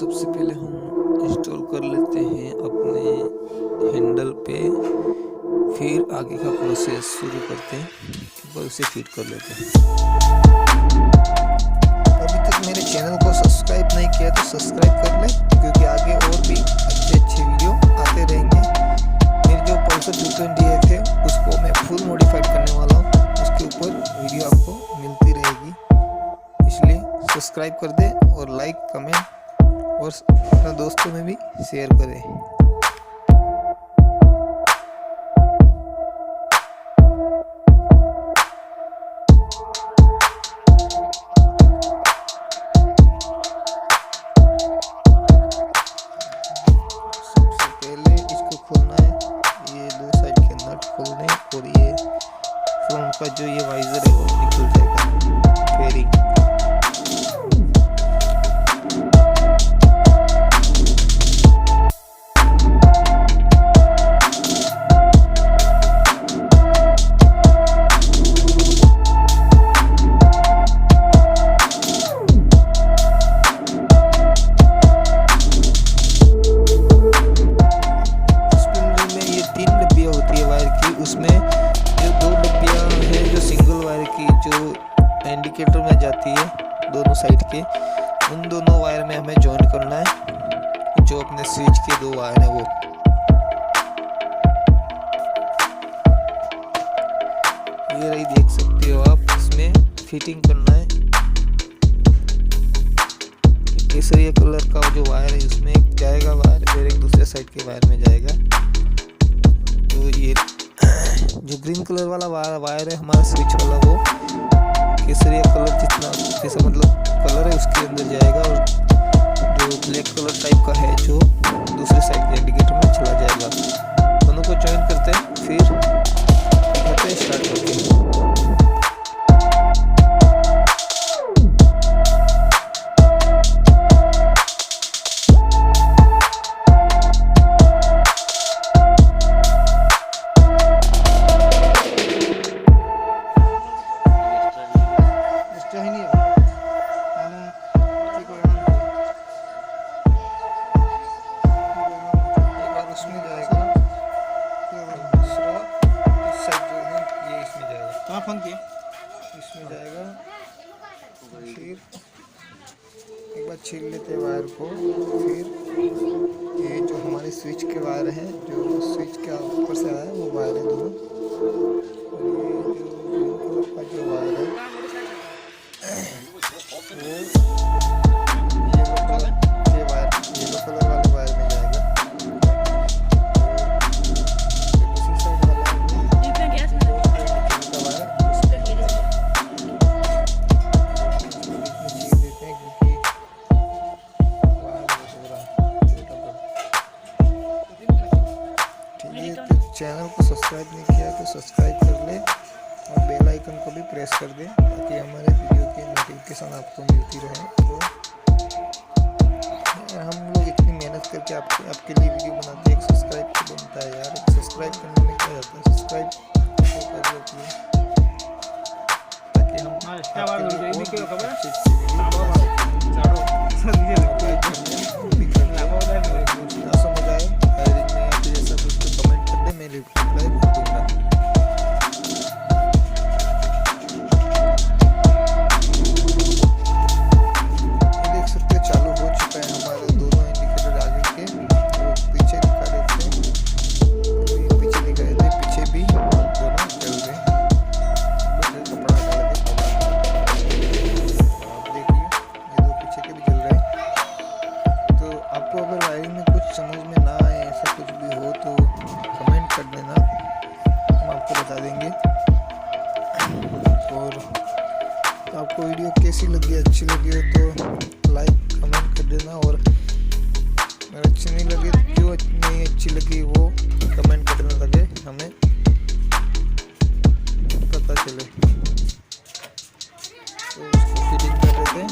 सबसे पहले हम इंस्टॉल कर लेते हैं अपने हैंडल पे, फिर आगे का प्रोसेस शुरू करते हैं। एक बार उसे फिट कर लेते हैं। अभी तक मेरे चैनल को सब्सक्राइब नहीं किया तो सब्सक्राइब कर ले, क्योंकि आगे और भी अच्छे वीडियो आते रहेंगे। मेरी जो पल्सर 220 है उसको मैं फुल मॉडिफाइड करने वाला हूँ, उसके ऊपर वीडियो आपको मिलती रहेगी, इसलिए सब्सक्राइब कर दे और लाइक कमेंट और अपने दोस्तों में भी शेयर करें। सबसे पहले इसको खोलना है, ये दो साइड के नट खोलने, और ये फ्रंट का जो ये वाइजर है वो निकल जाएगा फेयरिंग। उसमें जो दो डब्बियाँ हैं जो सिंगल वायर की, जो इंडिकेटर में जाती है दोनों साइड के, उन दोनों वायर में हमें जॉइन करना है, जो अपने स्विच के दो वायर हैं वो। ये रही, देख सकते हो आप, इसमें फिटिंग करना है। केसरिया कलर का जो वायर है उसमें एक जाएगा वायर, फिर एक दूसरे साइड के वायर में जाएगा। तो ये जो ग्रीन कलर वाला वायर है हमारा स्विच वाला, वो केसरिया कलर जितना जैसा मतलब कलर है उसके अंदर जाएगा, और जो ब्लैक कलर टाइप का है जो दूसरे साइड के इंडिकेटर में चला जाएगा। दोनों को जॉइन करते हैं, फिर दिखाते हैं स्टार्ट करके। इसमें जाएगा, फिर एक बार छील लेते हैं वायर को। फिर ये जो हमारे स्विच के वायर हैं, जो स्विच के ऊपर से आया है वो वायर है दोनों, और ये जो ग्रीन कलर का जो वायर है वो येलो कलर वाले वायर में जाएगा। चैनल को सब्सक्राइब नहीं किया तो सब्सक्राइब कर ले, और बेल आइकन को भी प्रेस कर दे, ताकि हमारे वीडियो की नोटिफिकेशन आपको मिलती रहे। तो हम लोग इतनी मेहनत करके आपके लिए वीडियो बनाते हैं, एक सब्सक्राइब तो बनता है यार। एक सब्सक्राइब करने में क्या जाता है, सब्सक्राइब कर लेती है, ताकि हम समझ आए। जैसा कुछ तो कमेंट कर दे, मैं रिप्लाई दूंगा। देख सकते हैं चालू हो चुका है हमारे दोनों इंडिकेटर आगे के, वो पीछे दिखा देते हैं, पीछे दिखा देते हैं, पीछे भी दोनों जल रहे हैं। कपड़ा डाल के आप देखिए ये दो पीछे के भी जल रहे हैं। तो आपको अगर वायरिंग में कुछ समझ में ना आए, ऐसा कुछ भी हो तो कमेंट कर देना, हम आपको बता देंगे। और तो आपको वीडियो कैसी लगी, अच्छी लगी हो तो लाइक कमेंट कर देना, और अगर अच्छी नहीं लगी, क्यों नहीं अच्छी लगी वो कमेंट कर देना, ताकि हमें पता चले। तो उसको फिटिंग कर देते हैं।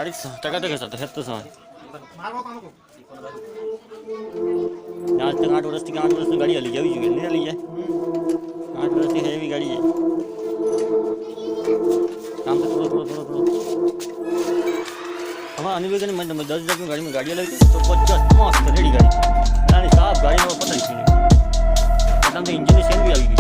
ગાડી ટકા સાથે હેતો સમય આજ તક 8 વર્ષની ગાડી હાલી જવી જોઈએ નહીં હાલી જાય 8 વર્ષની હેવી ગાડી છે કામ તો થોડું હા આની વગરની મને 10,000 ગાડીમાં ગાડી લાવી તો 50 મસ્ત રેડી ગાડી સાફ ગાડીનો પતા નહીં તમે ઇન્જિનની સેલ બી આવી ગઈ